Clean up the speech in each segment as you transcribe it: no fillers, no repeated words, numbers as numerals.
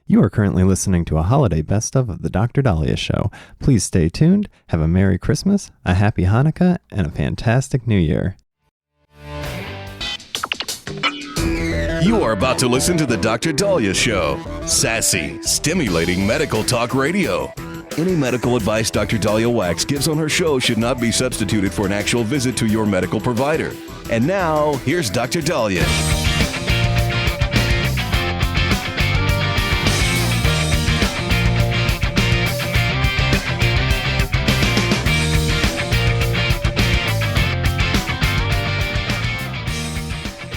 You are currently listening to a holiday best of the Dr. Dahlia Show. Please stay tuned, have a Merry Christmas, a Happy Hanukkah, and a fantastic New Year. You are about to listen to the Dr. Dahlia Show. Sassy, stimulating medical talk radio. Any medical advice Dr. Dahlia Wax gives on her show should not be substituted for an actual visit to your medical provider. And now, here's Dr. Dahlia.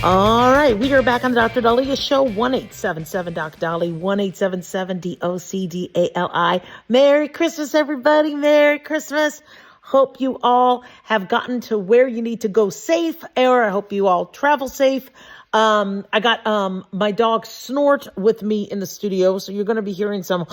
All right, we are back on the Dr. Dahlia Show, 1-877 Dr. Dolly, 1-877-DOCDALI. Merry Christmas, everybody. Merry Christmas. Hope you all have gotten to where you need to go safe, or I hope you all travel safe. I got my dog Snort with me in the studio, so you're going to be hearing some.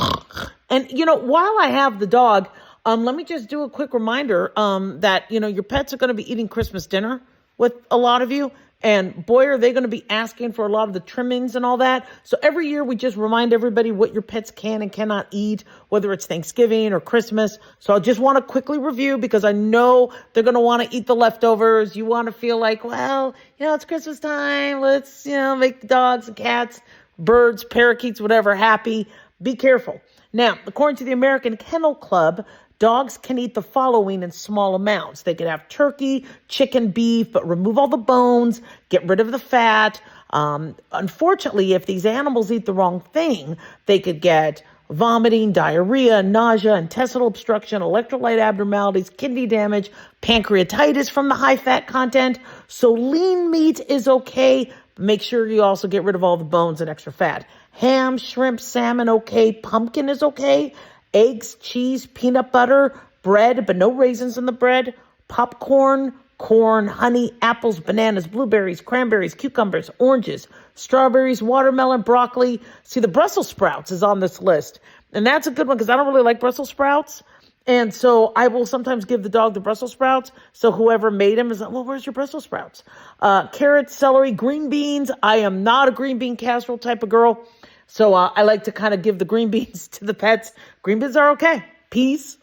And, while I have the dog, let me just do a quick reminder that, your pets are going to be eating Christmas dinner with a lot of you. And boy, are they going to be asking for a lot of the trimmings and all that. So every year we just remind everybody what your pets can and cannot eat, whether it's Thanksgiving or Christmas. So I just want to quickly review because I know they're going to want to eat the leftovers. You want to feel like, well, it's Christmas time. Let's, make the dogs and cats, birds, parakeets, whatever, happy. Be careful. Now, according to the American Kennel Club, dogs can eat the following in small amounts. They could have turkey, chicken, beef, but remove all the bones, get rid of the fat. Unfortunately, if these animals eat the wrong thing, they could get vomiting, diarrhea, nausea, intestinal obstruction, electrolyte abnormalities, kidney damage, pancreatitis from the high fat content. So lean meat is okay. But make sure you also get rid of all the bones and extra fat. Ham, shrimp, salmon, okay. Pumpkin is okay. Eggs, cheese, peanut butter, bread, but no raisins in the bread, popcorn, corn, honey, apples, bananas, blueberries, cranberries, cucumbers, oranges, strawberries, watermelon, broccoli. See, the Brussels sprouts is on this list. And that's a good one because I don't really like Brussels sprouts. And so I will sometimes give the dog the Brussels sprouts. So whoever made them is like, well, where's your Brussels sprouts? Carrots, celery, green beans. I am not a green bean casserole type of girl. So I like to kind of give the green beans to the pets. Green beans are okay. Peas.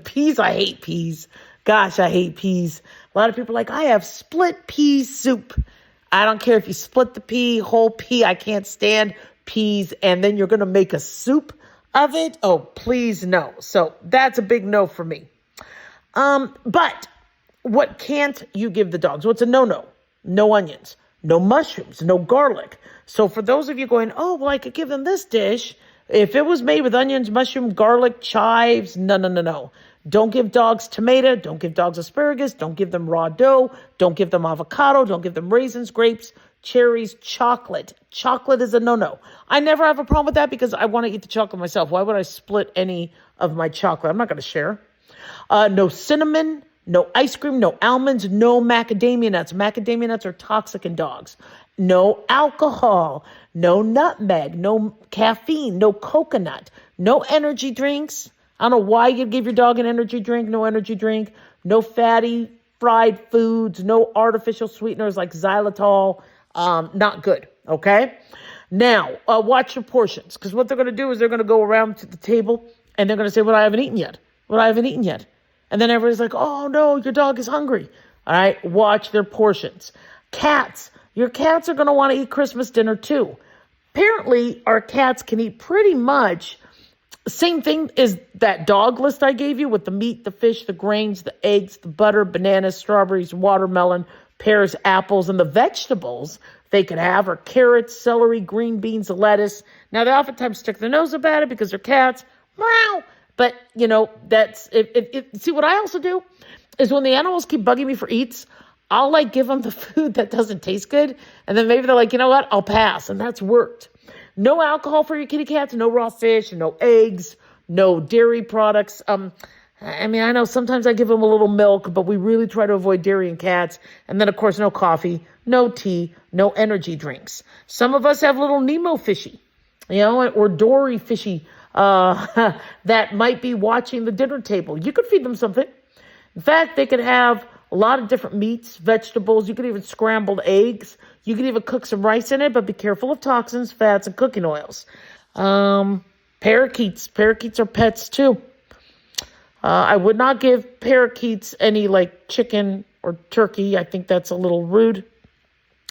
Peas, I hate peas. Gosh, I hate peas. A lot of people are like, I have split pea soup. I don't care if you split the pea, whole pea. I can't stand peas. And then you're going to make a soup of it? Oh, please no. So that's a big no for me. But what can't you give the dogs? What's a no-no? No onions. No mushrooms, no garlic. So for those of you going, oh, well, I could give them this dish. If it was made with onions, mushroom, garlic, chives, no. Don't give dogs tomato. Don't give dogs asparagus. Don't give them raw dough. Don't give them avocado. Don't give them raisins, grapes, cherries, chocolate. Chocolate is a no-no. I never have a problem with that because I want to eat the chocolate myself. Why would I split any of my chocolate? I'm not going to share. No cinnamon. No ice cream, no almonds, no macadamia nuts. Macadamia nuts are toxic in dogs. No alcohol, no nutmeg, no caffeine, no coconut, no energy drinks. I don't know why you'd give your dog an energy drink, no energy drink, no fatty fried foods, no artificial sweeteners like xylitol. Not good, okay? Now, watch your portions because what they're going to do is they're going to go around to the table and they're going to say, what I haven't eaten yet. And then everybody's like, oh, no, your dog is hungry. All right, watch their portions. Cats. Your cats are going to want to eat Christmas dinner, too. Apparently, our cats can eat pretty much the same thing as that dog list I gave you with the meat, the fish, the grains, the eggs, the butter, bananas, strawberries, watermelon, pears, apples, and the vegetables they could have are carrots, celery, green beans, lettuce. Now, they oftentimes stick their nose up at it because they're cats. Meow. But, that's, see, what I also do is when the animals keep bugging me for eats, I'll give them the food that doesn't taste good. And then maybe they're like, you know what? I'll pass. And that's worked. No alcohol for your kitty cats, no raw fish, no eggs, no dairy products. I know sometimes I give them a little milk, but we really try to avoid dairy in cats. And then, of course, no coffee, no tea, no energy drinks. Some of us have little Nemo fishy, or Dory fishy. That might be watching the dinner table. You could feed them something. In fact, they could have a lot of different meats, vegetables. You could even scrambled eggs. You could even cook some rice in it, but be careful of toxins, fats, and cooking oils. Parakeets. Parakeets are pets too. I would not give parakeets any like chicken or turkey. I think that's a little rude.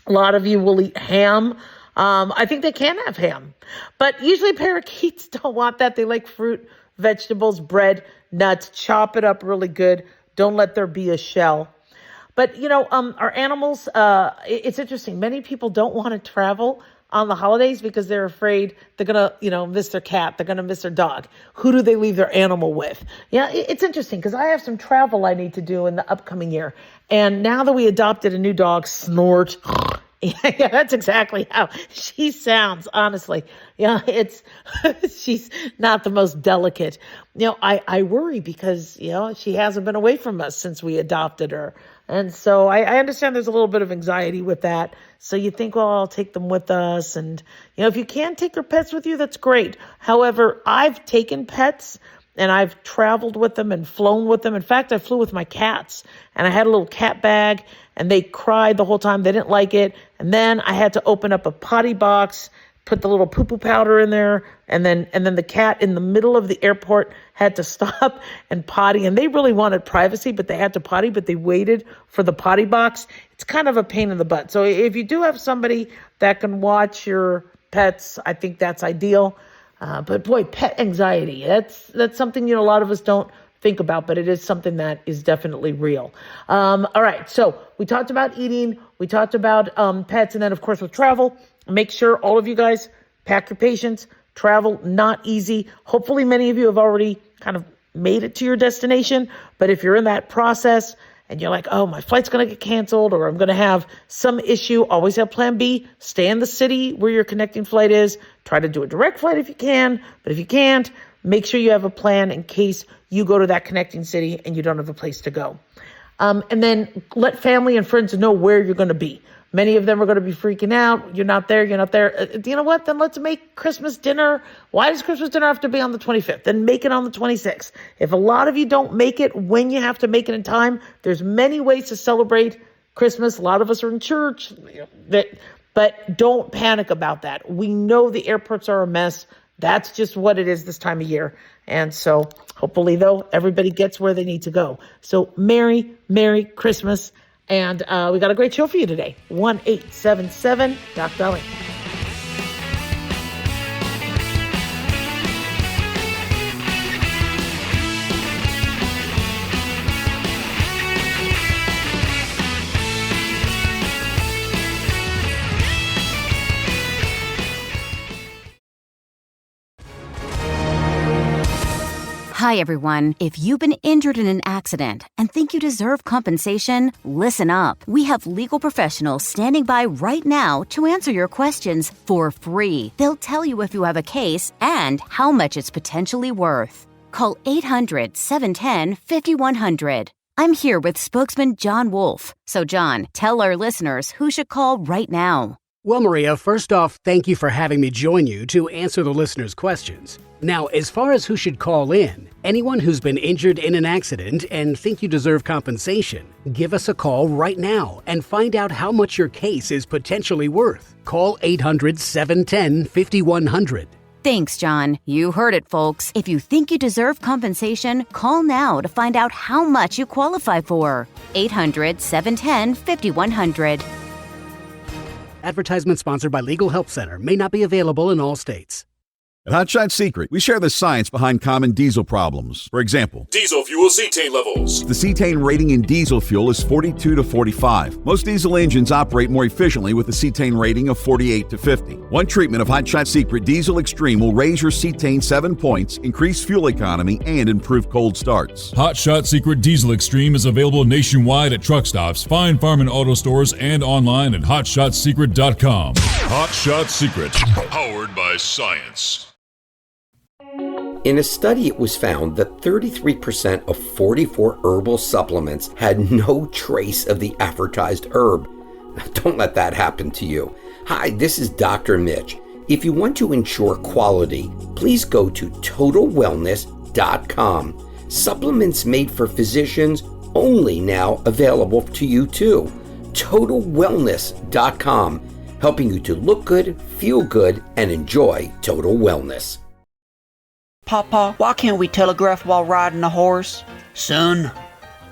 A lot of you will eat ham. I think they can have ham, but usually parakeets don't want that. They like fruit, vegetables, bread, nuts. Chop it up really good. Don't let there be a shell. But, our animals, it's interesting. Many people don't want to travel on the holidays because they're afraid they're going to, miss their cat. They're going to miss their dog. Who do they leave their animal with? Yeah, it's interesting because I have some travel I need to do in the upcoming year. And now that we adopted a new dog, Snort. Yeah, that's exactly how she sounds, honestly. Yeah, she's not the most delicate. I worry because, she hasn't been away from us since we adopted her. And so I understand there's a little bit of anxiety with that. So you think, well, I'll take them with us. And, if you can take your pets with you, that's great. However, I've taken pets and I've traveled with them and flown with them. In fact, I flew with my cats and I had a little cat bag and they cried the whole time. They didn't like it. And then I had to open up a potty box, put the little poo-poo powder in there. And then the cat in the middle of the airport had to stop and potty. And they really wanted privacy, but they had to potty, but they waited for the potty box. It's kind of a pain in the butt. So if you do have somebody that can watch your pets, I think that's ideal. But boy, pet anxiety, that's something, a lot of us don't think about, but it is something that is definitely real. All right. So we talked about eating, we talked about pets, and then of course with travel, make sure all of you guys pack your patience. Travel, not easy. Hopefully many of you have already kind of made it to your destination, but if you're in that process and you're like, oh, my flight's going to get canceled or I'm going to have some issue, always have plan B. Stay in the city where your connecting flight is. Try to do a direct flight if you can, but if you can't, make sure you have a plan in case you go to that connecting city and you don't have a place to go. And then let family and friends know where you're going to be. Many of them are going to be freaking out. You're not there. You're not there. You know what? Then let's make Christmas dinner. Why does Christmas dinner have to be on the 25th? Then make it on the 26th. If a lot of you don't make it when you have to make it in time, there's many ways to celebrate Christmas. A lot of us are in church, but don't panic about that. We know the airports are a mess. That's just what it is this time of year. And so hopefully, though, everybody gets where they need to go. So Merry Christmas. And we got a great show for you today. 1-877 Doc Dahlia. Hi, everyone. If you've been injured in an accident and think you deserve compensation, listen up. We have legal professionals standing by right now to answer your questions for free. They'll tell you if you have a case and how much it's potentially worth. Call 800-710-5100. I'm here with spokesman John Wolf. So, John, tell our listeners who should call right now. Well, Maria, first off, thank you for having me join you to answer the listeners' questions. Now, as far as who should call in, anyone who's been injured in an accident and think you deserve compensation, give us a call right now and find out how much your case is potentially worth. Call 800-710-5100. Thanks, John. You heard it, folks. If you think you deserve compensation, call now to find out how much you qualify for. 800-710-5100. Advertisement sponsored by Legal Help Center. May not be available in all states. At Hot Shot Secret, we share the science behind common diesel problems. For example, diesel fuel cetane levels. The cetane rating in diesel fuel is 42 to 45. Most diesel engines operate more efficiently with a cetane rating of 48 to 50. One treatment of Hot Shot Secret Diesel Extreme will raise your cetane 7 points, increase fuel economy, and improve cold starts. Hot Shot Secret Diesel Extreme is available nationwide at truck stops, Fine Farm and auto stores, and online at hotshotsecret.com. Hot Shot Secret, powered by science. In a study, it was found that 33% of 44 herbal supplements had no trace of the advertised herb. Don't let that happen to you. Hi, this is Dr. Mitch. If you want to ensure quality, please go to TotalWellness.com. Supplements made for physicians only now available to you too. TotalWellness.com, helping you to look good, feel good, and enjoy total wellness. Papa, why can't we telegraph while riding a horse? Son,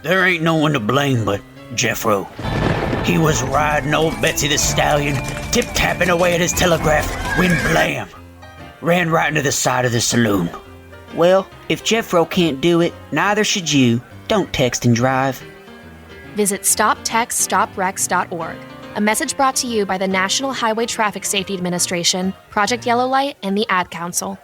there ain't no one to blame but Jeffro. He was riding old Betsy the Stallion, tip-tapping away at his telegraph, when blam! Ran right into the side of the saloon. Well, if Jeffro can't do it, neither should you. Don't text and drive. Visit StopTextStopWrecks.org. A message brought to you by the National Highway Traffic Safety Administration, Project Yellow Light, and the Ad Council.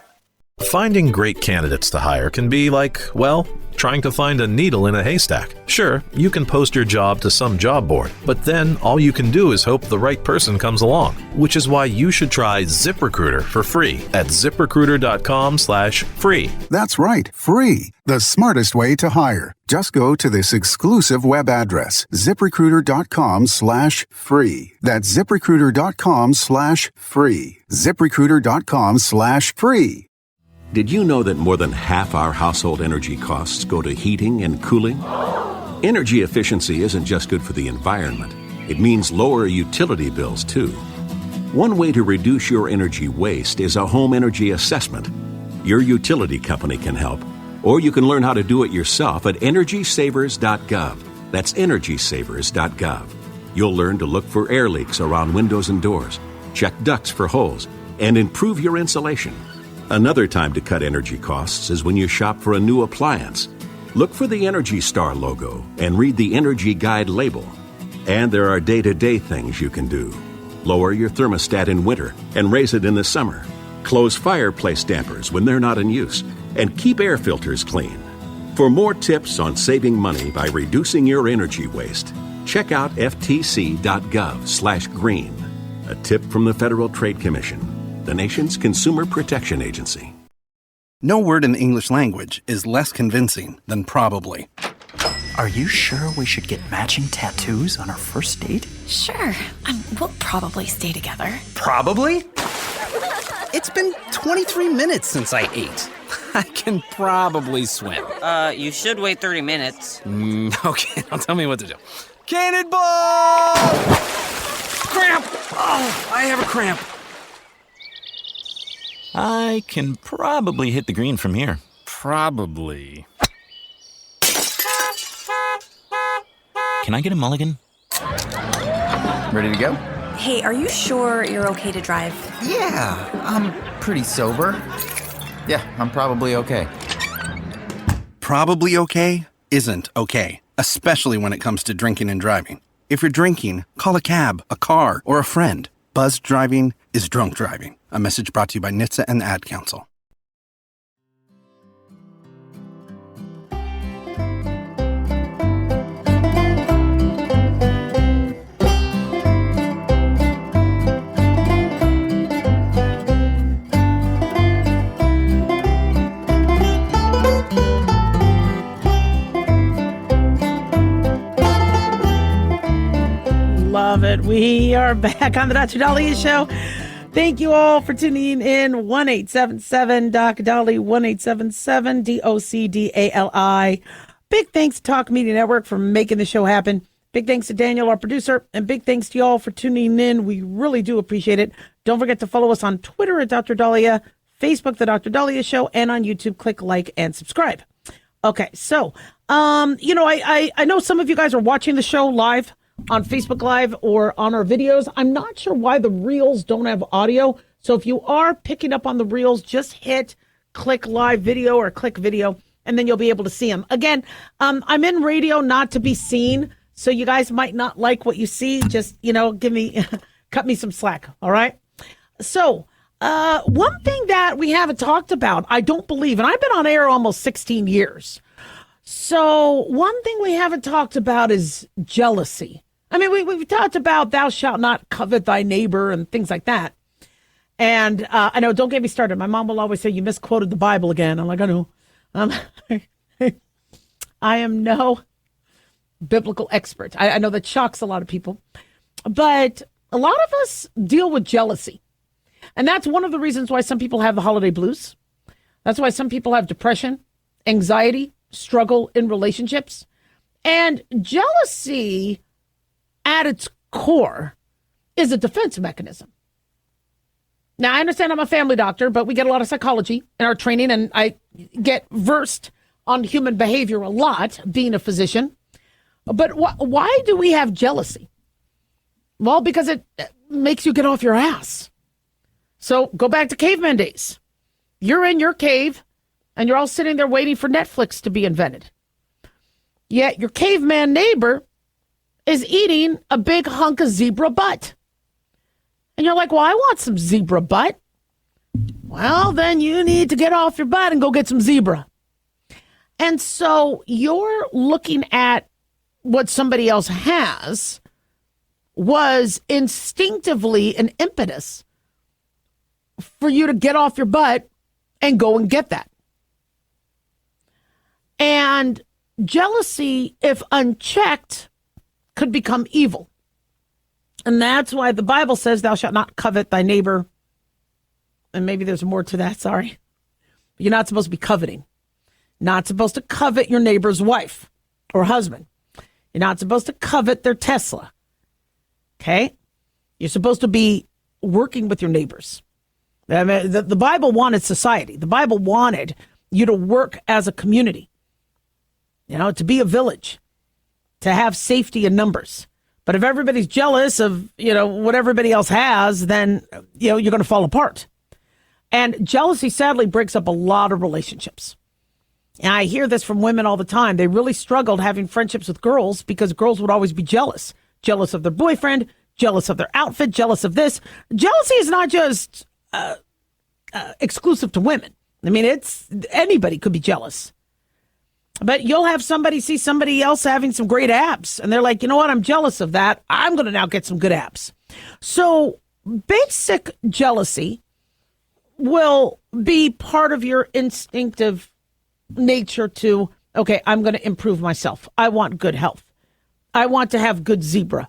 Finding great candidates to hire can be like, well, trying to find a needle in a haystack. Sure, you can post your job to some job board, but then all you can do is hope the right person comes along, which is why you should try ZipRecruiter for free at ZipRecruiter.com/free. That's right, free. The smartest way to hire. Just go to this exclusive web address, ZipRecruiter.com/free. That's ZipRecruiter.com/free. ZipRecruiter.com/free. Did you know that more than half our household energy costs go to heating and cooling? Energy efficiency isn't just good for the environment. It means lower utility bills, too. One way to reduce your energy waste is a home energy assessment. Your utility company can help, or you can learn how to do it yourself at EnergySavers.gov. That's EnergySavers.gov. You'll learn to look for air leaks around windows and doors, check ducts for holes, and improve your insulation. Another time to cut energy costs is when you shop for a new appliance. Look for the Energy Star logo and read the Energy Guide label. And there are day-to-day things you can do. Lower your thermostat in winter and raise it in the summer. Close fireplace dampers when they're not in use. And keep air filters clean. For more tips on saving money by reducing your energy waste, check out ftc.gov/green. A tip from the Federal Trade Commission, the nation's consumer protection agency. No word in the English language is less convincing than probably. Are you sure we should get matching tattoos on our first date? Sure. We'll probably stay together. Probably? It's been 23 minutes since I ate. I can probably swim. You should wait 30 minutes. Okay, now tell me what to do. Cannonball! Cramp! Oh, I have a cramp. I can probably hit the green from here. Probably. Can I get a mulligan? Ready to go? Hey, are you sure you're okay to drive? Yeah, I'm pretty sober. Yeah, I'm probably okay. Probably okay isn't okay, especially when it comes to drinking and driving. If you're drinking, call a cab, a car, or a friend. Buzzed driving is drunk driving. A message brought to you by NHTSA and the Ad Council. Love it. We are back on the Dr. Daliah Show. Thank you all for tuning in. 1-877-DOC-DOLLY, 1-877-DOCDALI. Big thanks to Talk Media Network for making the show happen. Big thanks to Daniel, our producer, and big thanks to y'all for tuning in. We really do appreciate it. Don't forget to follow us on Twitter at Dr. Daliah, Facebook, The Dr. Daliah Show, and on YouTube. Click like and subscribe. Okay, so, I know some of you guys are watching the show live on Facebook Live or on our videos. I'm not sure why the reels don't have audio. So if you are picking up on the reels, just hit click live video or click video, and then you'll be able to see them. Again, I'm in radio not to be seen, so you guys might not like what you see. Just, cut me some slack, all right? So one thing that we haven't talked about, I don't believe, and I've been on air almost 16 years. So one thing we haven't talked about is jealousy. I mean, we've talked about thou shalt not covet thy neighbor and things like that. And I know, don't get me started. My mom will always say, you misquoted the Bible again. I'm like, I know. I am no biblical expert. I know that shocks a lot of people. But a lot of us deal with jealousy. And that's one of the reasons why some people have the holiday blues. That's why some people have depression, anxiety, struggle in relationships. And jealousy at its core is a defense mechanism. Now, I understand I'm a family doctor, but we get a lot of psychology in our training, and I get versed on human behavior a lot, being a physician. But why do we have jealousy? Well, because it makes you get off your ass. So go back to caveman days. You're in your cave, and you're all sitting there waiting for Netflix to be invented. Yet your caveman neighbor is eating a big hunk of zebra butt. And you're like, well, I want some zebra butt. Well, then you need to get off your butt and go get some zebra. And so you're looking at what somebody else has was instinctively an impetus for you to get off your butt and go and get that. And jealousy, if unchecked, could become evil. And that's why the Bible says, thou shalt not covet thy neighbor. And maybe there's more to that, sorry. But you're not supposed to be coveting. Not supposed to covet your neighbor's wife or husband. You're not supposed to covet their Tesla. Okay? You're supposed to be working with your neighbors. I mean, the Bible wanted society. The Bible wanted you to work as a community. You know, to be a village. To have safety in numbers. But if everybody's jealous of, what everybody else has, then, you're going to fall apart. And jealousy, sadly, breaks up a lot of relationships. And I hear this from women all the time. They really struggled having friendships with girls because girls would always be jealous. Jealous of their boyfriend, jealous of their outfit, jealous of this. Jealousy is not just exclusive to women. I mean, anybody could be jealous. But you'll have somebody see somebody else having some great abs, and they're like, you know what, I'm jealous of that. I'm going to now get some good abs. So basic jealousy will be part of your instinctive nature to, okay, I'm going to improve myself. I want good health. I want to have good zebra.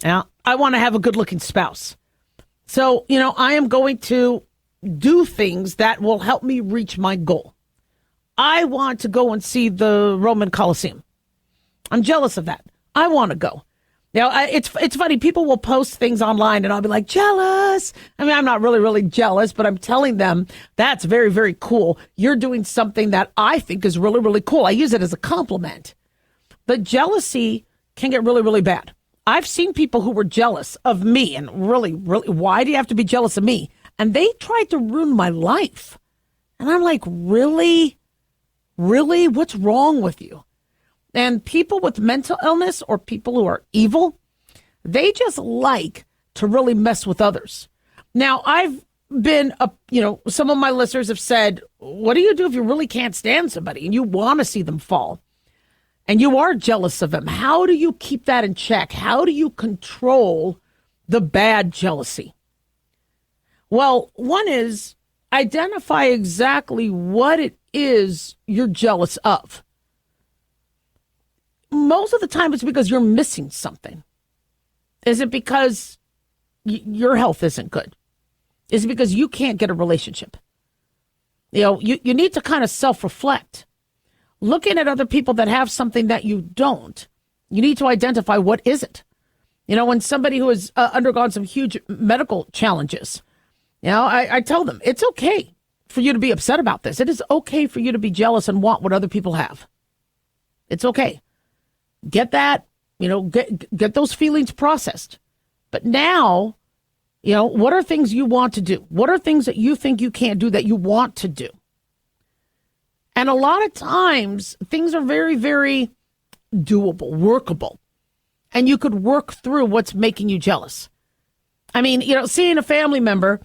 Now, I want to have a good-looking spouse. So, I am going to do things that will help me reach my goal. I want to go and see the Roman Colosseum. I'm jealous of that. I want to go. It's funny. People will post things online and I'll be like, jealous. I mean, I'm not really jealous, but I'm telling them that's very, very cool. You're doing something that I think is really, really cool. I use it as a compliment. But jealousy can get really, really bad. I've seen people who were jealous of me and really, why do you have to be jealous of me? And they tried to ruin my life. And I'm like, really? Really? What's wrong with you? And people with mental illness or people who are evil, they just like to really mess with others. Now, I've been, some of my listeners have said, what do you do if you really can't stand somebody and you want to see them fall? And you are jealous of them. How do you keep that in check? How do you control the bad jealousy? Well, one is identify exactly what it is you're jealous of. Most of the time it's because you're missing something. Is it because your health isn't good? Is it because you can't get a relationship? You need to kind of self-reflect. Looking at other people that have something that you don't, you need to identify what is it. When somebody who has undergone some huge medical challenges, I tell them, it's okay for you to be upset about this. It is okay for you to be jealous and want what other people have. It's okay. Get that, get those feelings processed. But now, what are things you want to do? What are things that you think you can't do that you want to do? And a lot of times, things are very, very doable, workable. And you could work through what's making you jealous. I mean, seeing a family member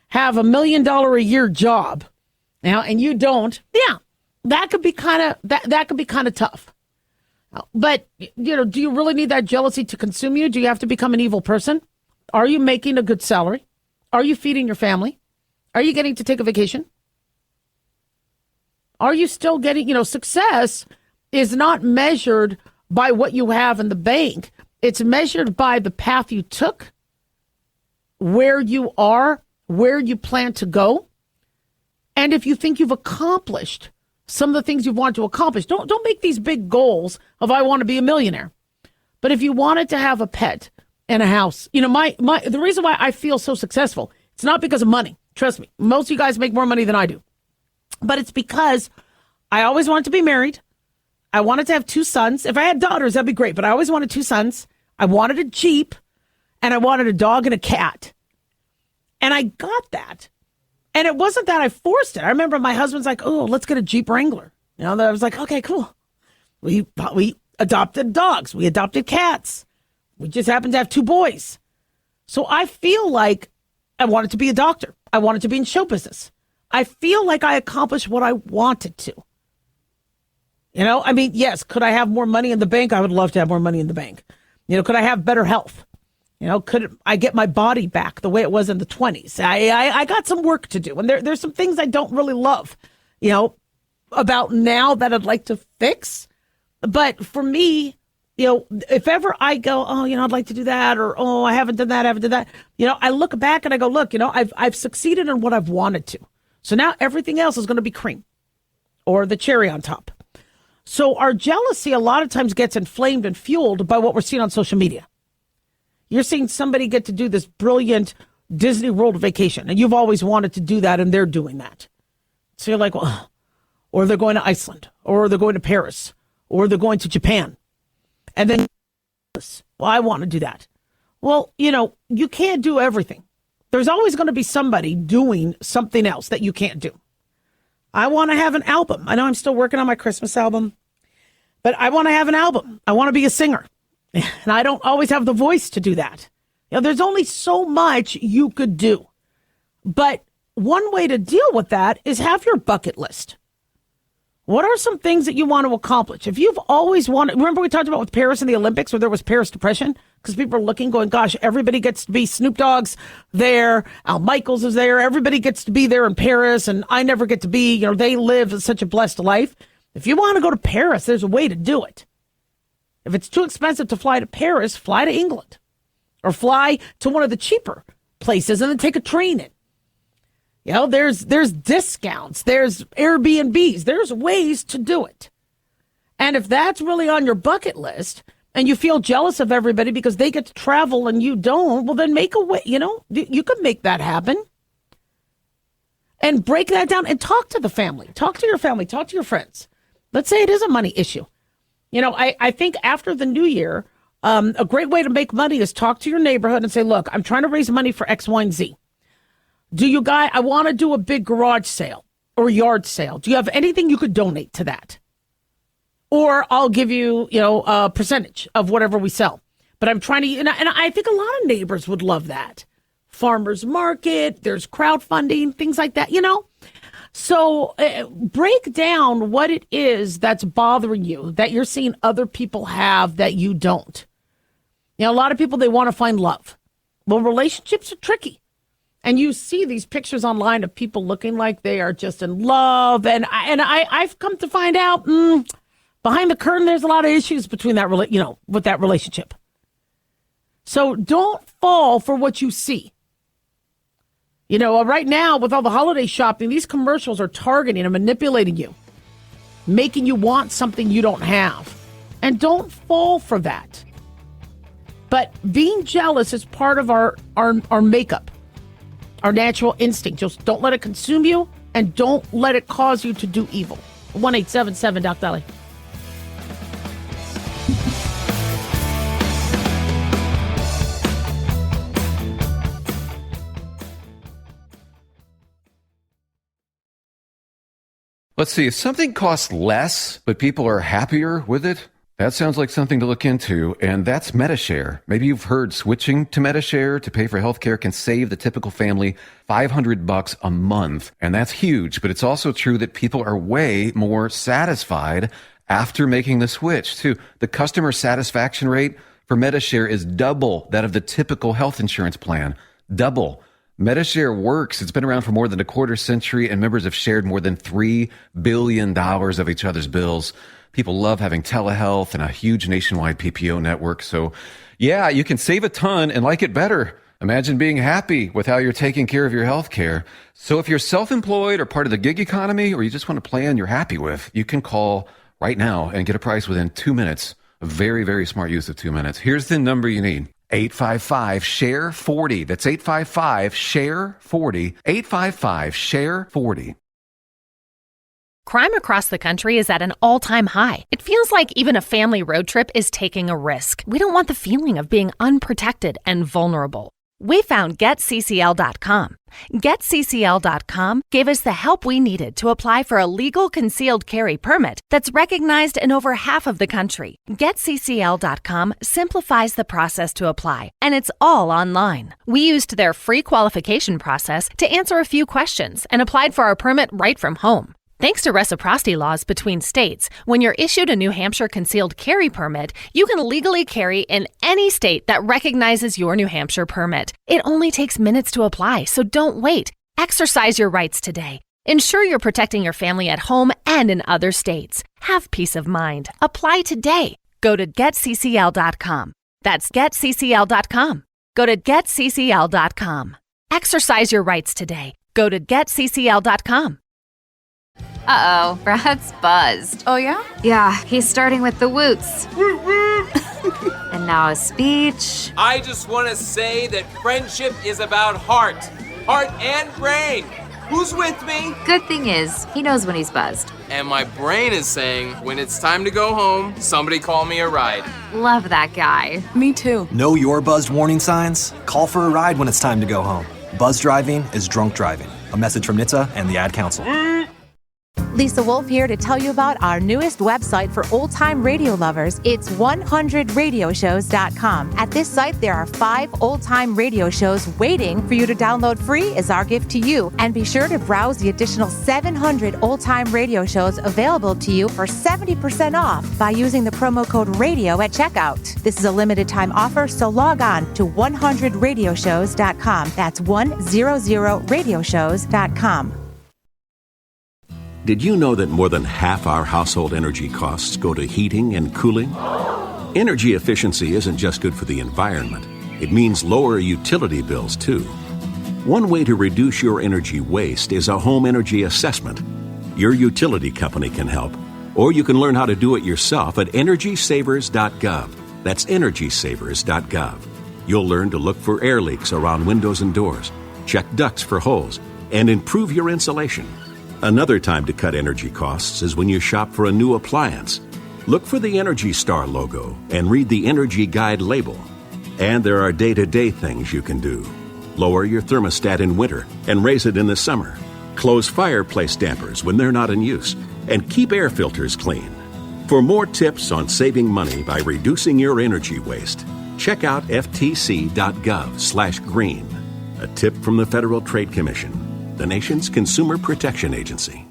have $1 million a year job now, and you don't, that could be kind of tough. But, do you really need that jealousy to consume you? Do you have to become an evil person? Are you making a good salary? Are you feeding your family? Are you getting to take a vacation? Are you still getting, success is not measured by what you have in the bank. It's measured by the path you took, where you are, where you plan to go. And if you think you've accomplished some of the things you want to accomplish, don't make these big goals of I want to be a millionaire. But if you wanted to have a pet and a house, the reason why I feel so successful It's not because of money. Trust me. Most of you guys make more money than I do. But it's because I always wanted to be married. I wanted to have 2 sons. If I had daughters, that'd be great. But I always wanted 2 sons. I wanted a Jeep, and I wanted a dog and a cat. And I got that. And it wasn't that I forced it. I remember my husband's like, oh, let's get a Jeep Wrangler. You know, I was like, okay, cool. We adopted dogs. We adopted cats. We just happened to have 2 boys. So I feel like I wanted to be a doctor. I wanted to be in show business. I feel like I accomplished what I wanted to. You know, I mean, yes, could I have more money in the bank? I would love to have more money in the bank. You know, could I have better health? You know, could I get my body back the way it was in the 20s? I got some work to do. And there's some things I don't really love, you know, about now that I'd like to fix. But for me, you know, if ever I go, oh, you know, I'd like to do that, or, oh, I haven't done that, you know, I look back and I go, look, you know, I've succeeded in what I've wanted to. So now everything else is going to be cream or the cherry on top. So our jealousy a lot of times gets inflamed and fueled by what we're seeing on social media. You're seeing somebody get to do this brilliant Disney World vacation, and you've always wanted to do that, and they're doing that. So you're like, well, or they're going to Iceland, or they're going to Paris, or they're going to Japan. And then, well, I want to do that. Well, you know, you can't do everything. There's always going to be somebody doing something else that you can't do. I want to have an album. I know I'm still working on my Christmas album, but I want to have an album. I want to be a singer. And I don't always have the voice to do that. You know, there's only so much you could do. But one way to deal with that is have your bucket list. What are some things that you want to accomplish? If you've always wanted, remember we talked about with Paris and the Olympics where there was Paris depression? Because people are looking, going, gosh, everybody gets to be, Snoop Dogg's there, Al Michaels is there, everybody gets to be there in Paris, and I never get to be, you know, they live such a blessed life. If you want to go to Paris, there's a way to do it. If it's too expensive to fly to Paris, fly to England. Or fly to one of the cheaper places and then take a train in. You know, there's discounts, there's Airbnbs, there's ways to do it. And if that's really on your bucket list and you feel jealous of everybody because they get to travel and you don't, well, then make a way, you know, you could make that happen. And break that down and talk to the family. Talk to your family, talk to your friends. Let's say it is a money issue. You know, I think after the new year, a great way to make money is talk to your neighborhood and say, look, I'm trying to raise money for X, Y, and Z. I want to do a big garage sale or yard sale. Do you have anything you could donate to that? Or I'll give you, you know, a percentage of whatever we sell. But I'm trying to, and I think a lot of neighbors would love that. Farmers market, there's crowdfunding, things like that, you know? So break down what it is that's bothering you, that you're seeing other people have that you don't. You know, a lot of people, they want to find love. Well, relationships are tricky. And you see these pictures online of people looking like they are just in love. And I've come to find out behind the curtain, there's a lot of issues between that, with that relationship. So don't fall for what you see. You know, right now with all the holiday shopping, these commercials are targeting and manipulating you, making you want something you don't have. And don't fall for that. But being jealous is part of our makeup. Our natural instinct. Just don't let it consume you and don't let it cause you to do evil. 1-877-DOC-DOLLY. Let's see, if something costs less, but people are happier with it, that sounds like something to look into, and that's Medi-Share. Maybe you've heard switching to Medi-Share to pay for healthcare can save the typical family $500 a month, and that's huge, but it's also true that people are way more satisfied after making the switch, too. The customer satisfaction rate for Medi-Share is double that of the typical health insurance plan. Double. Medi-Share works. It's been around for more than a quarter century, and members have shared more than $3 billion of each other's bills. People love having telehealth and a huge nationwide PPO network. So, yeah, you can save a ton and like it better. Imagine being happy with how you're taking care of your health care. So if you're self-employed or part of the gig economy, or you just want a plan you're happy with, you can call right now and get a price within 2 minutes. A very, very smart use of 2 minutes. Here's the number you need. 855-SHARE-40. That's 855-SHARE-40. 855-SHARE-40. Crime across the country is at an all-time high. It feels like even a family road trip is taking a risk. We don't want the feeling of being unprotected and vulnerable. We found GetCCL.com. GetCCL.com gave us the help we needed to apply for a legal concealed carry permit that's recognized in over half of the country. GetCCL.com simplifies the process to apply, and it's all online. We used their free qualification process to answer a few questions and applied for our permit right from home. Thanks to reciprocity laws between states, when you're issued a New Hampshire concealed carry permit, you can legally carry in any state that recognizes your New Hampshire permit. It only takes minutes to apply, so don't wait. Exercise your rights today. Ensure you're protecting your family at home and in other states. Have peace of mind. Apply today. Go to GetCCL.com. That's GetCCL.com. Go to GetCCL.com. Exercise your rights today. Go to GetCCL.com. Uh-oh, Brad's buzzed. Oh, yeah? Yeah, he's starting with the woots. And now a speech. I just want to say that friendship is about heart and brain. Who's with me? Good thing is, he knows when he's buzzed. And my brain is saying, when it's time to go home, somebody call me a ride. Love that guy. Me too. Know your buzzed warning signs? Call for a ride when it's time to go home. Buzz driving is drunk driving. A message from NHTSA and the Ad Council. Lisa Wolf here to tell you about our newest website for old-time radio lovers. It's 100radioshows.com. At this site, there are 5 old-time radio shows waiting for you to download free as our gift to you. And be sure to browse the additional 700 old-time radio shows available to you for 70% off by using the promo code RADIO at checkout. This is a limited-time offer, so log on to 100radioshows.com. That's 100radioshows.com. Did you know that more than half our household energy costs go to heating and cooling? Energy efficiency isn't just good for the environment. It means lower utility bills, too. One way to reduce your energy waste is a home energy assessment. Your utility company can help, or you can learn how to do it yourself at EnergySavers.gov. That's EnergySavers.gov. You'll learn to look for air leaks around windows and doors, check ducts for holes, and improve your insulation. Another time to cut energy costs is when you shop for a new appliance. Look for the Energy Star logo and read the Energy Guide label. And there are day-to-day things you can do. Lower your thermostat in winter and raise it in the summer. Close fireplace dampers when they're not in use. And keep air filters clean. For more tips on saving money by reducing your energy waste, check out ftc.gov/green. A tip from the Federal Trade Commission, the nation's consumer protection agency.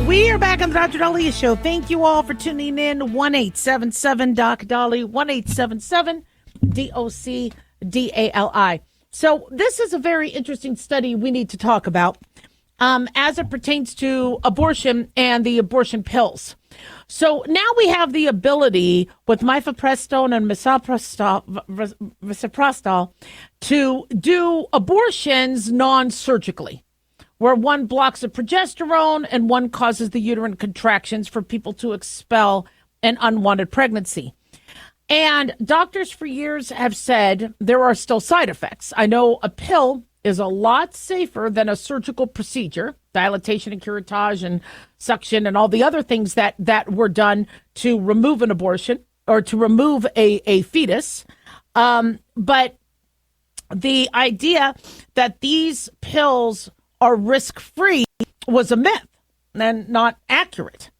We are back on the Dr. Daliah Show. Thank you all for tuning in. 1-877-DOC-DALI, 1-877-DOC-DALI. So this is a very interesting study we need to talk about as it pertains to abortion and the abortion pills. So now we have the ability with mifepristone and misoprostol to do abortions non-surgically, where one blocks the progesterone and one causes the uterine contractions for people to expel an unwanted pregnancy. And doctors for years have said there are still side effects. I know a pill is a lot safer than a surgical procedure, dilatation and curettage and suction and all the other things that were done to remove an abortion or to remove a fetus. But the idea that these pills are risk-free was a myth and not accurate.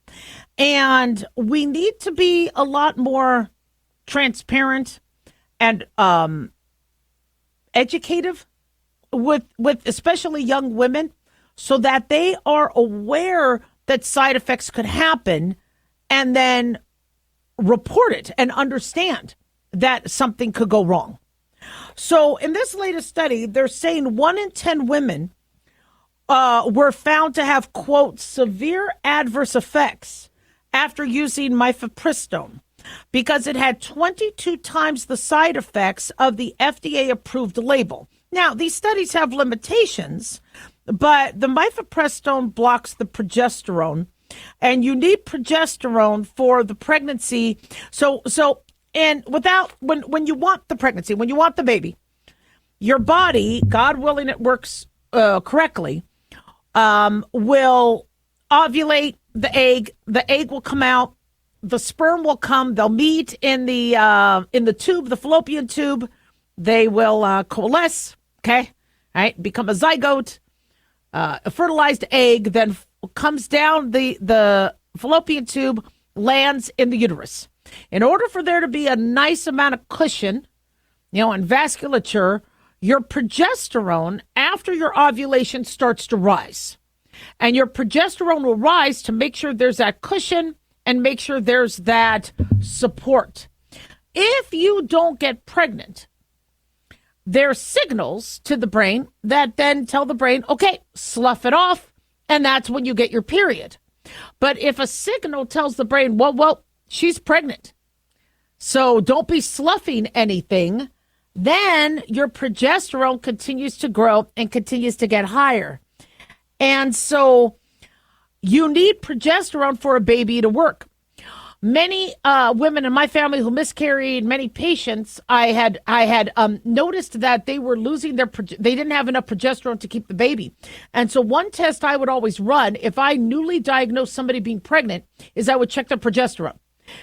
And we need to be a lot more transparent and educative with especially young women so that they are aware that side effects could happen and then report it and understand that something could go wrong. So in this latest study, they're saying 1 in 10 women were found to have, quote, severe adverse effects after using mifepristone because it had 22 times the side effects of the FDA-approved label. Now, these studies have limitations, but the mifepristone blocks the progesterone, and you need progesterone for the pregnancy. When you want the pregnancy, when you want the baby, your body, God willing it works correctly, will ovulate the egg. The egg will come out. The sperm will come. They'll meet in the tube, the fallopian tube. They will coalesce. Okay, right? Become a zygote. A fertilized egg then comes down the fallopian tube, lands in the uterus. In order for there to be a nice amount of cushion, and vasculature, your progesterone after your ovulation starts to rise. And your progesterone will rise to make sure there's that cushion and make sure there's that support. If you don't get pregnant, there's signals to the brain that then tell the brain, okay, slough it off, and that's when you get your period. But if a signal tells the brain, well, she's pregnant, so don't be sloughing anything, then your progesterone continues to grow and continues to get higher. And so you need progesterone for a baby to work. Many women in my family who miscarried, many patients, I had noticed that they were losing they didn't have enough progesterone to keep the baby. And so one test I would always run if I newly diagnosed somebody being pregnant is I would check their progesterone.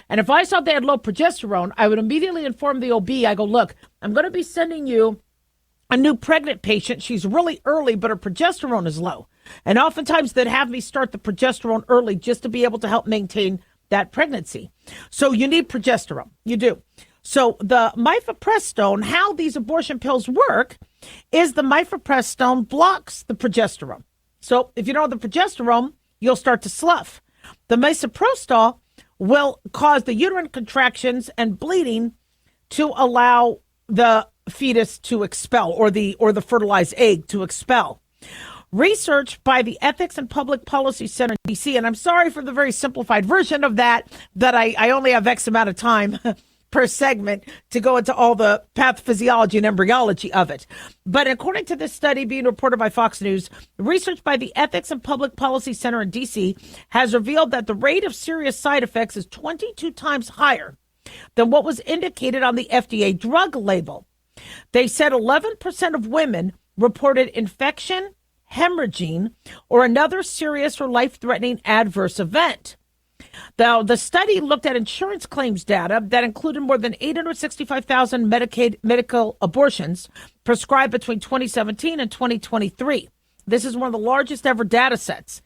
And if I saw they had low progesterone, I would immediately inform the OB. I go, look, I'm going to be sending you a new pregnant patient. She's really early, but her progesterone is low. And oftentimes they'd have me start the progesterone early just to be able to help maintain that pregnancy. So you need progesterone. You do. So the mifepristone, how these abortion pills work is the mifepristone blocks the progesterone. So if you don't have the progesterone, you'll start to slough. The misoprostol will cause the uterine contractions and bleeding to allow the fetus to expel or the fertilized egg to expel. Research by the Ethics and Public Policy Center in D.C., and I'm sorry for the very simplified version of that I only have X amount of time per segment to go into all the pathophysiology and embryology of it. But according to this study being reported by Fox News, research by the Ethics and Public Policy Center in D.C. has revealed that the rate of serious side effects is 22 times higher than what was indicated on the FDA drug label. They said 11% of women reported infection, hemorrhaging, or another serious or life-threatening adverse event. Now, the study looked at insurance claims data that included more than 865,000 medical abortions prescribed between 2017 and 2023. This is one of the largest ever data sets.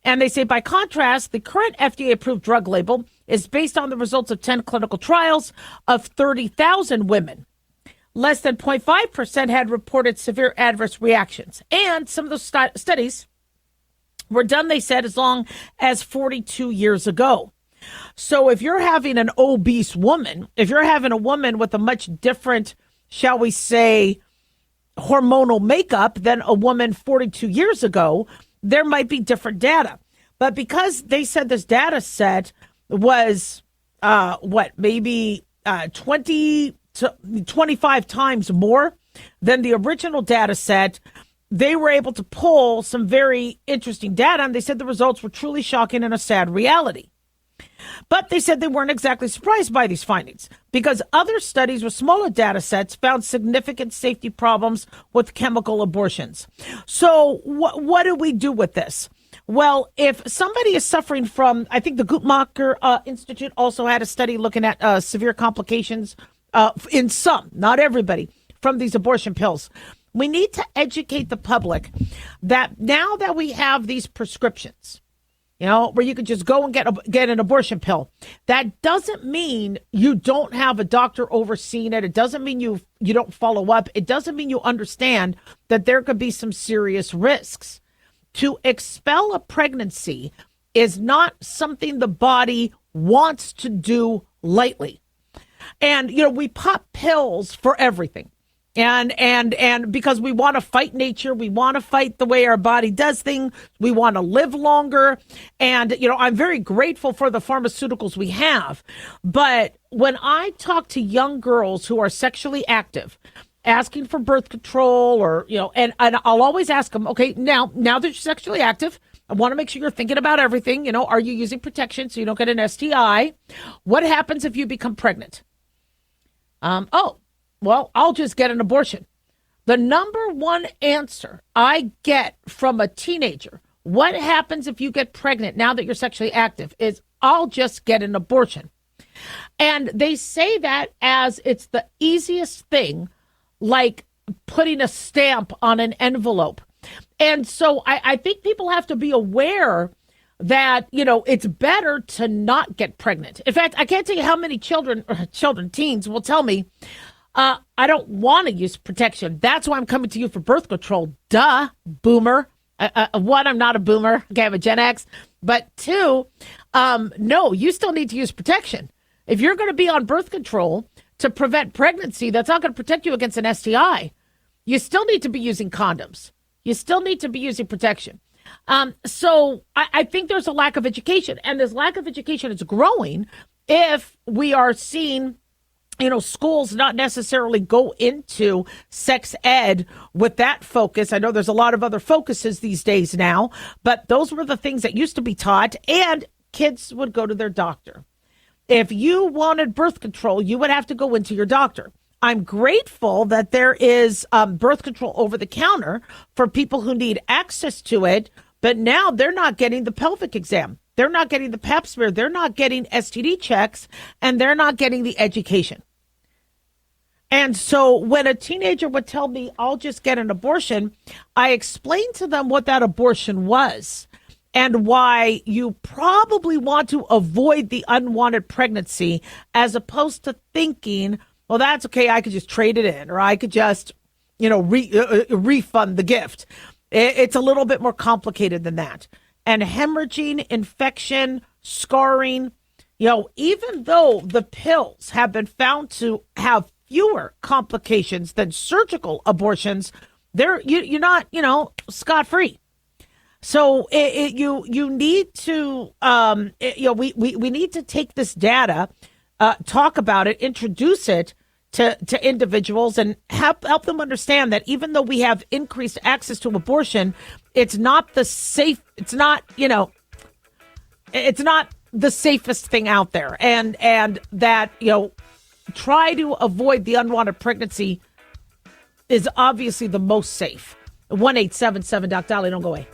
And they say, by contrast, the current FDA-approved drug label is based on the results of 10 clinical trials of 30,000 women. Less than 0.5% had reported severe adverse reactions. And some of those studies were done, they said, as long as 42 years ago. So if you're having an obese woman, if you're having a woman with a much different, shall we say, hormonal makeup than a woman 42 years ago, there might be different data. But because they said this data set was, maybe 20 to 25 times more than the original data set, they were able to pull some very interesting data, and they said the results were truly shocking and a sad reality. But they said they weren't exactly surprised by these findings because other studies with smaller data sets found significant safety problems with chemical abortions. So what do we do with this? Well, if somebody is suffering from, I think the Guttmacher Institute also had a study looking at severe complications in some, not everybody, from these abortion pills. We need to educate the public that now that we have these prescriptions, where you can just go and get an abortion pill, that doesn't mean you don't have a doctor overseeing it. It doesn't mean you don't follow up. It doesn't mean you understand that there could be some serious risks. To expel a pregnancy is not something the body wants to do lightly. And, we pop pills for everything. And because we want to fight nature, we want to fight the way our body does things, we want to live longer. And, I'm very grateful for the pharmaceuticals we have. But when I talk to young girls who are sexually active, asking for birth control and I'll always ask them, okay, now that you're sexually active, I want to make sure you're thinking about everything. Are you using protection so you don't get an STI? What happens if you become pregnant? Well, I'll just get an abortion. The number one answer I get from a teenager, what happens if you get pregnant now that you're sexually active, is I'll just get an abortion. And they say that as it's the easiest thing, like putting a stamp on an envelope. And so I think people have to be aware that, it's better to not get pregnant. In fact, I can't tell you how many teens will tell me, I don't want to use protection. That's why I'm coming to you for birth control. Duh, boomer. One, I'm not a boomer. Okay, I'm a Gen X. But two, no, you still need to use protection. If you're going to be on birth control to prevent pregnancy, that's not going to protect you against an STI. You still need to be using condoms. You still need to be using protection. So I think there's a lack of education, and this lack of education is growing if we are seeing schools not necessarily go into sex ed with that focus. I know there's a lot of other focuses these days now, but those were the things that used to be taught, and kids would go to their doctor. If you wanted birth control, you would have to go into your doctor. I'm grateful that there is birth control over the counter for people who need access to it, but now they're not getting the pelvic exam. They're not getting the pap smear. They're not getting STD checks, and they're not getting the education. And so when a teenager would tell me, I'll just get an abortion, I explained to them what that abortion was and why you probably want to avoid the unwanted pregnancy, as opposed to thinking, well, that's okay, I could just trade it in, or I could just, refund the gift. It's a little bit more complicated than that. And hemorrhaging, infection, scarring, even though the pills have been found to have fewer complications than surgical abortions, you're not, scot-free. So you need to, we need to take this data, talk about it, introduce it to individuals, and help them understand that even though we have increased access to abortion, it's not the safest thing out there, and that try to avoid the unwanted pregnancy is obviously the most safe. 1-877-DOC-DOLLY. Don't go away.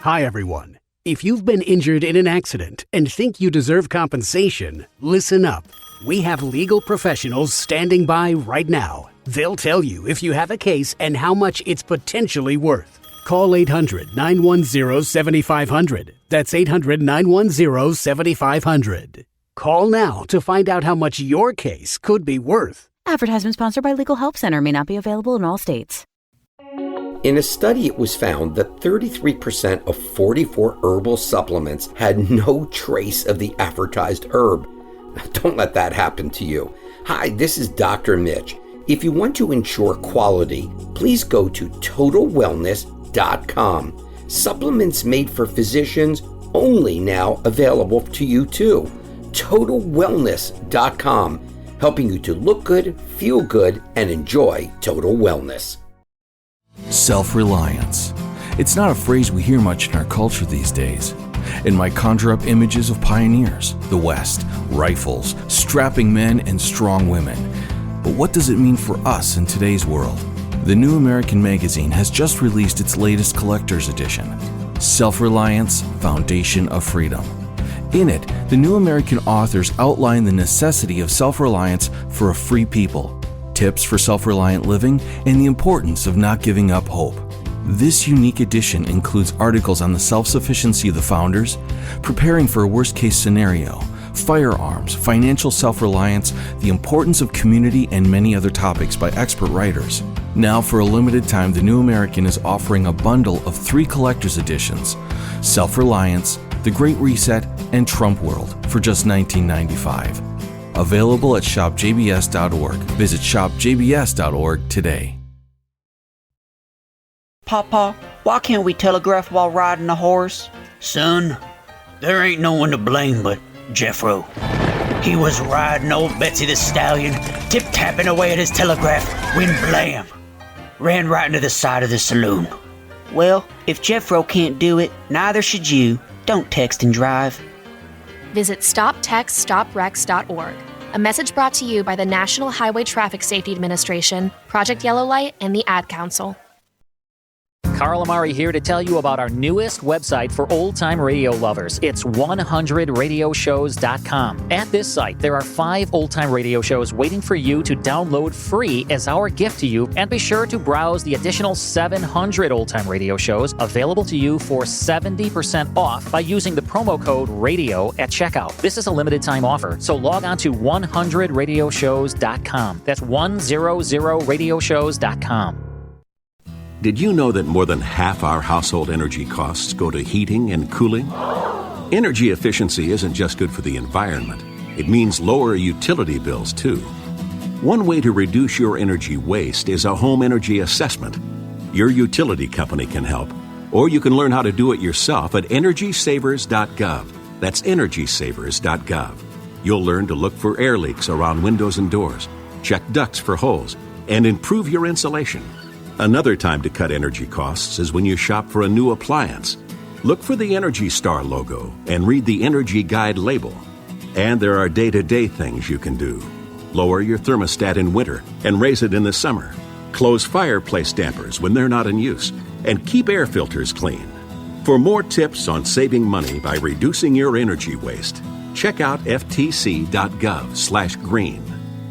Hi, everyone. If you've been injured in an accident and think you deserve compensation, listen up. We have legal professionals standing by right now. They'll tell you if you have a case and how much it's potentially worth. Call 800-910-7500. That's 800-910-7500. Call now to find out how much your case could be worth. Advertisement sponsored by Legal Help Center. May not be available in all states. In a study, it was found that 33% of 44 herbal supplements had no trace of the advertised herb. Don't let that happen to you. Hi, this is Dr. Mitch. If you want to ensure quality, please go to TotalWellness.com. Supplements made for physicians, only now available to you too. TotalWellness.com, helping you to look good, feel good, and enjoy total wellness. Self-reliance. It's not a phrase we hear much in our culture these days. It might conjure up images of pioneers, the West, rifles, strapping men, and strong women. But what does it mean for us in today's world? The New American Magazine has just released its latest collector's edition, Self-Reliance, Foundation of Freedom. In it, the New American authors outline the necessity of self-reliance for a free people, tips for self-reliant living, and the importance of not giving up hope. This unique edition includes articles on the self-sufficiency of the founders, preparing for a worst-case scenario, firearms, financial self-reliance, the importance of community, and many other topics by expert writers. Now, for a limited time, The New American is offering a bundle of 3 collector's editions: Self-Reliance, The Great Reset, and Trump World for just $19.95. Available at shopjbs.org. Visit shopjbs.org today. Papa, why can't we telegraph while riding a horse? Son, there ain't no one to blame but Jeffro. He was riding old Betsy the Stallion, tip-tapping away at his telegraph, when blam! Ran right into the side of the saloon. Well, if Jeffro can't do it, neither should you. Don't text and drive. Visit StopTextStopWrecks.org. A message brought to you by the National Highway Traffic Safety Administration, Project Yellow Light, and the Ad Council. Carl Amari here to tell you about our newest website for old-time radio lovers. It's 100radioshows.com. At this site, there are 5 old-time radio shows waiting for you to download free as our gift to you, and be sure to browse the additional 700 old-time radio shows available to you for 70% off by using the promo code RADIO at checkout. This is a limited-time offer, so log on to 100radioshows.com. That's 100radioshows.com. Did you know that more than half our household energy costs go to heating and cooling? Energy efficiency isn't just good for the environment. It means lower utility bills, too. One way to reduce your energy waste is a home energy assessment. Your utility company can help, or you can learn how to do it yourself at EnergySavers.gov. That's EnergySavers.gov. You'll learn to look for air leaks around windows and doors, check ducts for holes, and improve your insulation. Another time to cut energy costs is when you shop for a new appliance. Look for the Energy Star logo and read the Energy Guide label. And there are day-to-day things you can do. Lower your thermostat in winter and raise it in the summer. Close fireplace dampers when they're not in use. And keep air filters clean. For more tips on saving money by reducing your energy waste, check out ftc.gov/green.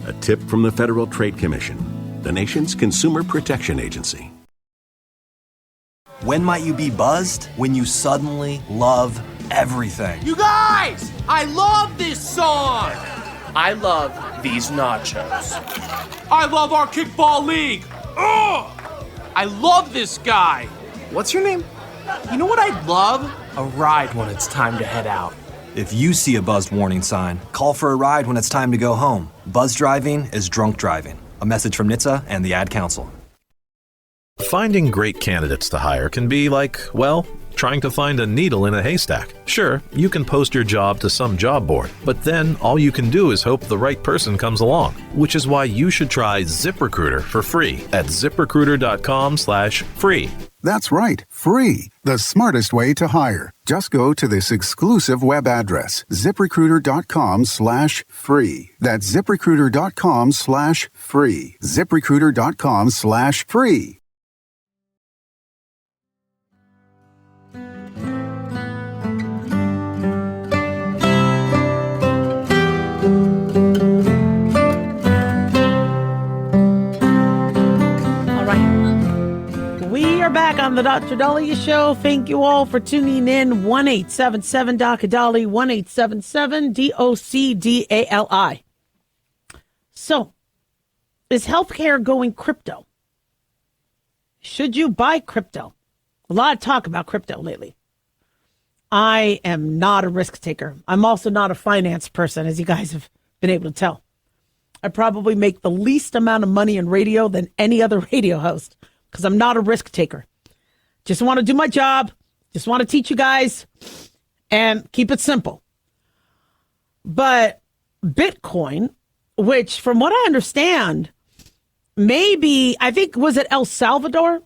A tip from the Federal Trade Commission, the nation's consumer protection agency. When might you be buzzed? When you suddenly love everything. You guys! I love this song! I love these nachos. I love our kickball league! Ugh! I love this guy! What's your name? You know what I'd love? A ride when it's time to head out. If you see a buzzed warning sign, call for a ride when it's time to go home. Buzz driving is drunk driving. A message from NHTSA and the Ad Council. Finding great candidates to hire can be like, well, trying to find a needle in a haystack. Sure, you can post your job to some job board, but then all you can do is hope the right person comes along, which is why you should try ZipRecruiter for free at ZipRecruiter.com/free. That's right, free. The smartest way to hire. Just go to this exclusive web address, ZipRecruiter.com/free. That's ZipRecruiter.com/free. ZipRecruiter.com/free. Back on the Dr. Daliah Show. Thank you all for tuning in. 1-877-DOC-DALI, 1-877-DOC-DALI. So, is healthcare going crypto? Should you buy crypto? A lot of talk about crypto lately. I am not a risk taker. I'm also not a finance person, as you guys have been able to tell. I probably make the least amount of money in radio than any other radio host, because I'm not a risk taker. Just want to do my job. Just want to teach you guys and keep it simple. But Bitcoin, which from what I understand, maybe, I think, was it El Salvador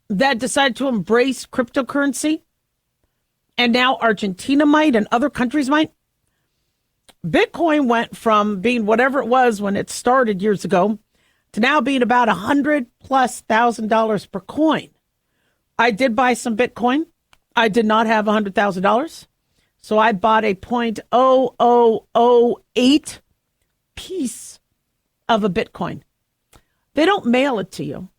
that decided to embrace cryptocurrency? And now Argentina might and other countries might. Bitcoin went from being whatever it was when it started years ago to now being about $100,000+ per coin. I did buy some Bitcoin. I did not have $100,000. So I bought a 0.0008 piece of a Bitcoin. They don't mail it to you.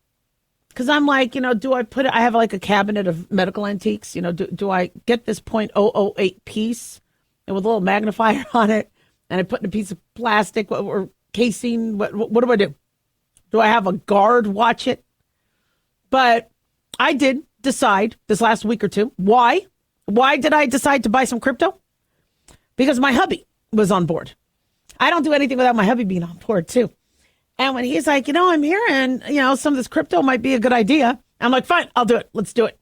Because I'm like, do I put it, I have like a cabinet of medical antiques. Do I get this 0.008 piece and with a little magnifier on it and I put in a piece of plastic or casing. What do I do? Do I have a guard watch it? But I did decide this last week or two. Why? Why did I decide to buy some crypto? Because my hubby was on board. I don't do anything without my hubby being on board too. And when he's like, I'm hearing, some of this crypto might be a good idea. I'm like, fine, I'll do it. Let's do it.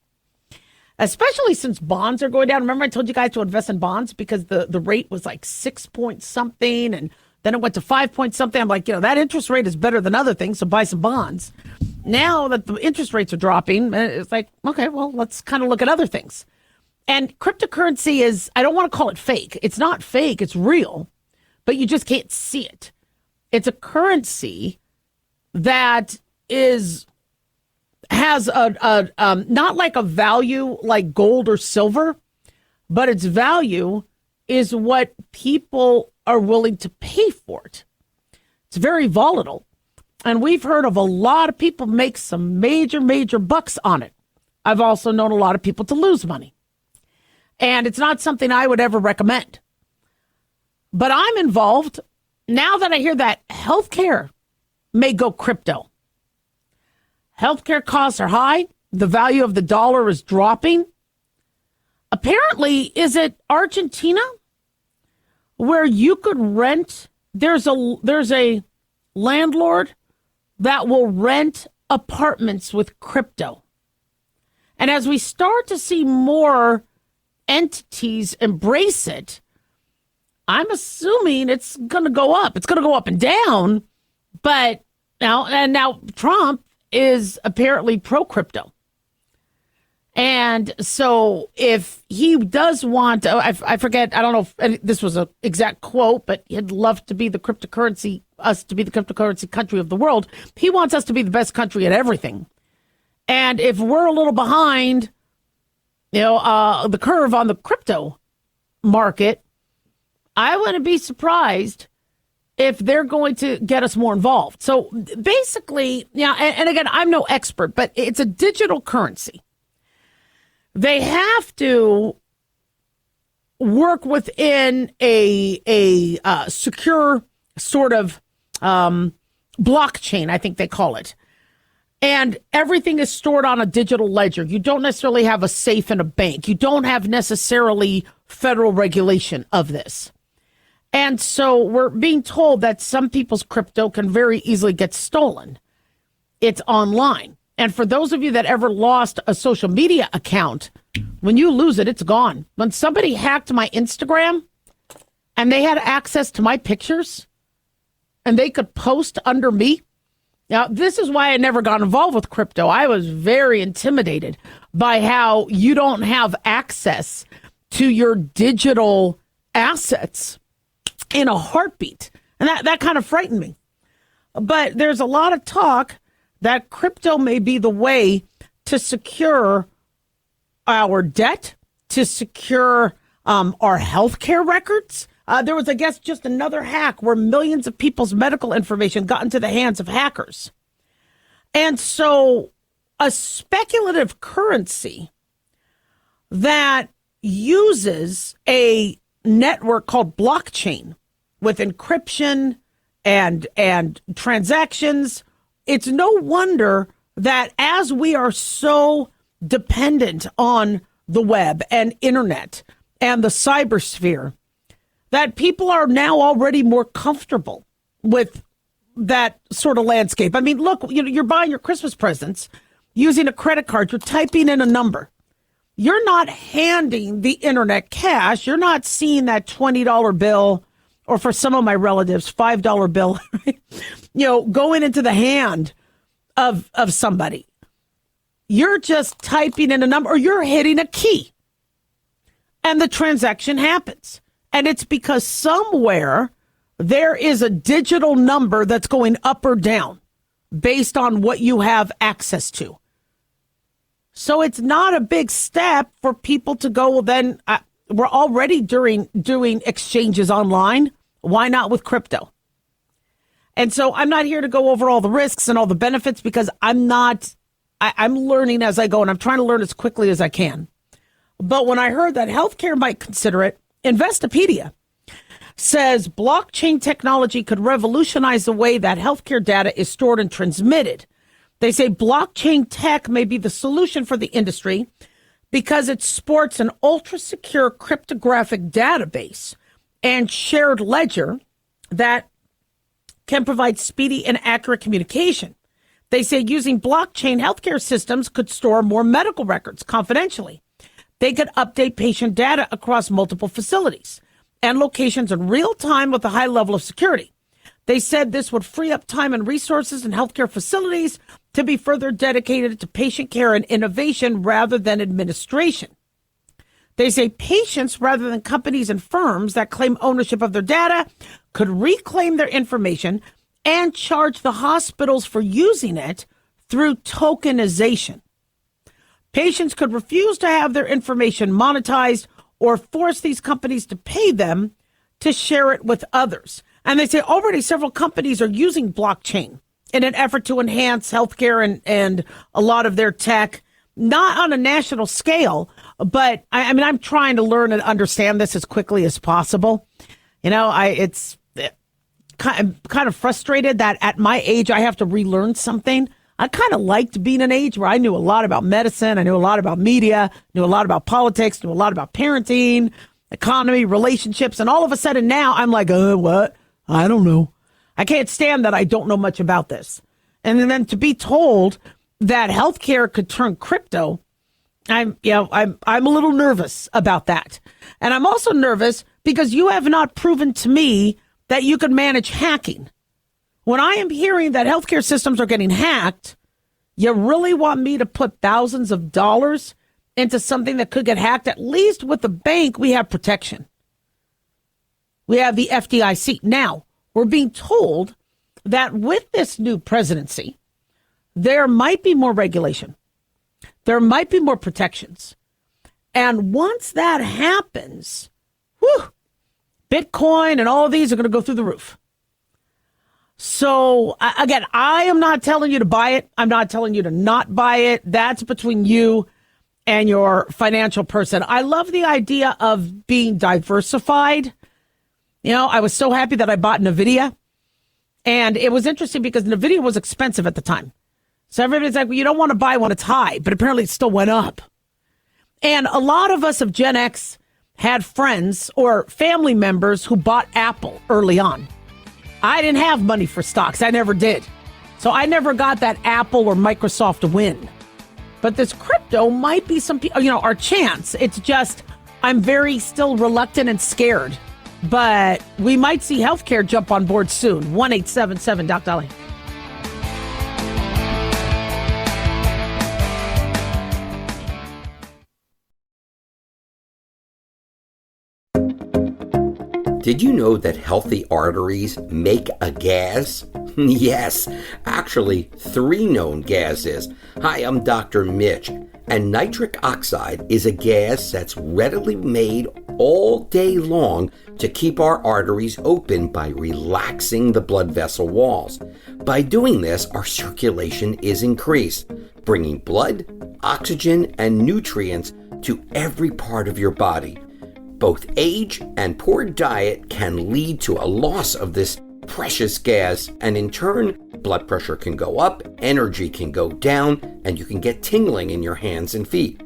Especially since bonds are going down. Remember I told you guys to invest in bonds because the rate was like 6 point something and then it went to 5 point something. I'm like, that interest rate is better than other things, so buy some bonds. Now that the interest rates are dropping, it's like, okay, well, let's kind of look at other things. And cryptocurrency is, I don't want to call it fake. It's not fake, it's real, but you just can't see it. It's a currency that has a not like a value like gold or silver, but its value is what people are willing to pay for it. It's very volatile. And we've heard of a lot of people make some major, major bucks on it. I've also known a lot of people to lose money. And it's not something I would ever recommend. But I'm involved now that I hear that healthcare may go crypto. Healthcare costs are high. The value of the dollar is dropping. Apparently, is it Argentina where you could rent? There's a landlord that will rent apartments with crypto. And as we start to see more entities embrace it, I'm assuming it's going to go up. It's going to go up and down. But now Trump is apparently pro-crypto. And so if he does want, I forget, I don't know if this was an exact quote, but he'd love to be us to be the cryptocurrency country of the world. He wants us to be the best country at everything. And if we're a little behind, the curve on the crypto market, I wouldn't be surprised if they're going to get us more involved. So basically, and again, I'm no expert, but it's a digital currency. They have to work within a secure sort of blockchain, I think they call it. And everything is stored on a digital ledger. You don't necessarily have a safe in a bank. You don't have necessarily federal regulation of this. And so we're being told that some people's crypto can very easily get stolen. It's online. And for those of you that ever lost a social media account, when you lose it, it's gone. When somebody hacked my Instagram and they had access to my pictures and they could post under me. Now, this is why I never got involved with crypto. I was very intimidated by how you don't have access to your digital assets in a heartbeat. And that kind of frightened me. But there's a lot of talk that crypto may be the way to secure our debt, to secure our healthcare records. There was, I guess, just another hack where millions of people's medical information got into the hands of hackers. And so a speculative currency that uses a network called blockchain with encryption and transactions, it's no wonder that as we are so dependent on the web and internet and the cybersphere, that people are now already more comfortable with that sort of landscape. I mean, look, you're buying your Christmas presents using a credit card. You're typing in a number. You're not handing the internet cash. You're not seeing that $20 bill, or for some of my relatives, $5 bill, going into the hand of somebody. You're just typing in a number, or you're hitting a key, and the transaction happens. And it's because somewhere there is a digital number that's going up or down based on what you have access to. So it's not a big step for people to go, well, then we're already doing exchanges online. Why not with crypto? And so I'm not here to go over all the risks and all the benefits because I'm learning as I go, and I'm trying to learn as quickly as I can. But when I heard that healthcare might consider it, Investopedia, says blockchain technology could revolutionize the way that healthcare data is stored and transmitted. They say blockchain tech may be the solution for the industry because it sports an ultra-secure cryptographic database and shared ledger that can provide speedy and accurate communication. They say using blockchain, healthcare systems could store more medical records confidentially. They could update patient data across multiple facilities and locations in real time with a high level of security. They said this would free up time and resources in healthcare facilities to be further dedicated to patient care and innovation rather than administration. They say patients, rather than companies and firms that claim ownership of their data, could reclaim their information and charge the hospitals for using it through tokenization. Patients could refuse to have their information monetized or force these companies to pay them to share it with others. And they say already several companies are using blockchain in an effort to enhance healthcare and a lot of their tech, not on a national scale, but I mean, I'm trying to learn and understand this as quickly as possible. You know, I'm kind of frustrated that at my age, I have to relearn something. I kind of liked being an age where I knew a lot about medicine. I knew a lot about media, knew a lot about politics, knew a lot about parenting, economy, relationships. And all of a sudden now I'm like, what? I don't know. I can't stand that I don't know much about this. And then to be told that healthcare could turn crypto, I'm a little nervous about that. And I'm also nervous because you have not proven to me that you can manage hacking. When I am hearing that healthcare systems are getting hacked, you really want me to put thousands of dollars into something that could get hacked? At least with the bank, we have protection. We have the FDIC. Now, we're being told that with this new presidency, there might be more regulation. There might be more protections. And once that happens, Bitcoin and all of these are going to go through the roof. So, again, I am not telling you to buy it. I'm not telling you to not buy it. That's between you and your financial person. I love the idea of being diversified. You know, I was so happy that I bought NVIDIA. And it was interesting because NVIDIA was expensive at the time. So everybody's like, well, you don't want to buy when it's high, but apparently it still went up. And a lot of us of Gen X had friends or family members who bought Apple early on. I didn't have money for stocks. I never did. So I never got that Apple or Microsoft win. But this crypto might be our chance. It's just, I'm very still reluctant and scared. But we might see healthcare jump on board soon. 1-877 Doc Dolly. Did you know that healthy arteries make a gas? Yes, actually 3 known gases. Hi, I'm Dr. Mitch, and nitric oxide is a gas that's readily made all day long to keep our arteries open by relaxing the blood vessel walls. By doing this, our circulation is increased, bringing blood, oxygen, and nutrients to every part of your body. Both age and poor diet can lead to a loss of this precious gas, and in turn, blood pressure can go up, energy can go down, and you can get tingling in your hands and feet.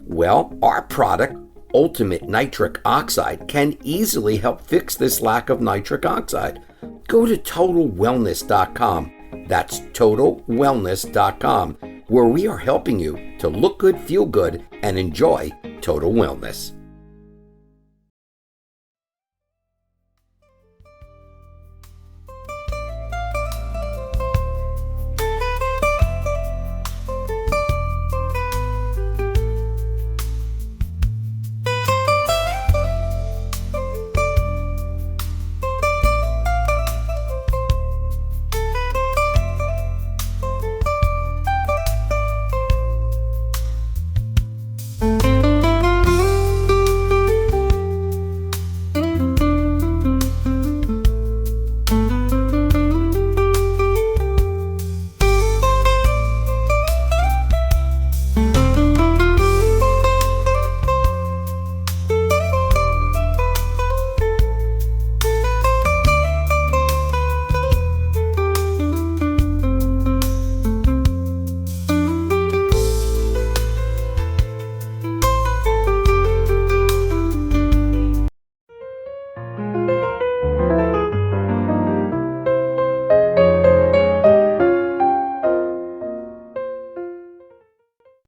Well, our product, Ultimate Nitric Oxide, can easily help fix this lack of nitric oxide. Go to TotalWellness.com. That's TotalWellness.com, where we are helping you to look good, feel good, and enjoy total wellness.